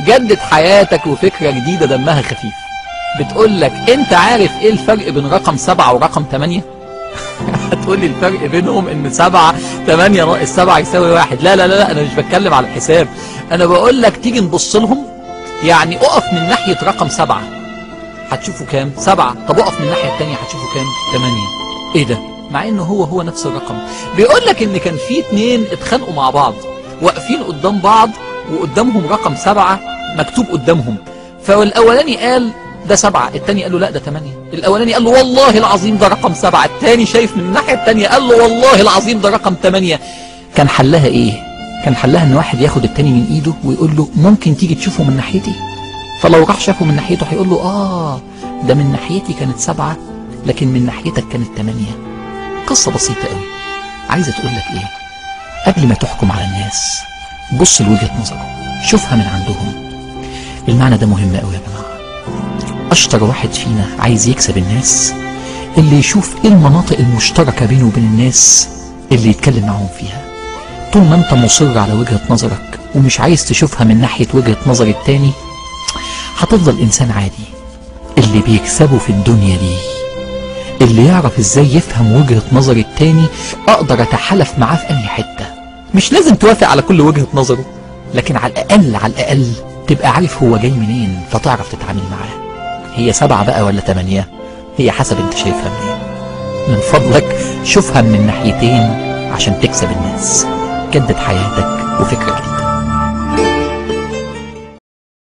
جدد حياتك وفكرة جديدة دمها خفيف. بتقول لك انت عارف ايه الفرق بين رقم 7 ورقم 8؟ هتقول لي الفرق بينهم ان 7 8 ناقص 7 يساوي 1. لا لا لا، انا مش بتكلم على الحساب، انا بقول لك تيجي نبص لهم. يعني اقف من ناحية رقم 7 هتشوفوا كام؟ 7. طب اقف من الناحية التانية هتشوفوا كام؟ 8. ايه ده؟ مع انه هو نفس الرقم. بيقول لك ان كان في 2 اتخانقوا مع بعض واقفين قدام بعض وقدامهم رقم 7 مكتوب قدامهم، فالاولاني قال ده 7، التاني قال له لا ده 8. الاولاني قال له والله العظيم ده رقم 7، التاني شايف من الناحية التانية قال له والله العظيم ده رقم 8. كان حلها ايه؟ كان حلها ان واحد ياخد التاني من ايده ويقول له ممكن تيجي تشوفه من ناحيتي؟ فلو راح شافه من ناحيته هيقول له ده من ناحيتي كانت 7، لكن من ناحيتك كانت 8. قصة بسيطة قوي. عايزة تقول لك ايه؟ قبل ما تحكم على الناس بص لوجهة نظرهم، شوفها من عندهم. المعنى ده مهم قوي يا جماعة. اشطر واحد فينا عايز يكسب الناس اللي يشوف ايه المناطق المشتركة بينه وبين الناس اللي يتكلم معهم فيها. طول ما انت مصر على وجهة نظرك ومش عايز تشوفها من ناحية وجهة نظر التاني هتفضل انسان عادي. اللي بيكسبه في الدنيا دي اللي يعرف ازاي يفهم وجهة نظر التاني. اقدر اتحالف معاه في اي حتة، مش لازم توافق على كل وجهة نظره، لكن على الاقل تبقى عارف هو جاي منين فتعرف تتعامل معاه. هي 7 بقى ولا 8؟ هي حسب انت شايفها منين. من فضلك شوفها من الناحيتين عشان تكسب الناس. جدد حياتك وفكرة جديدة.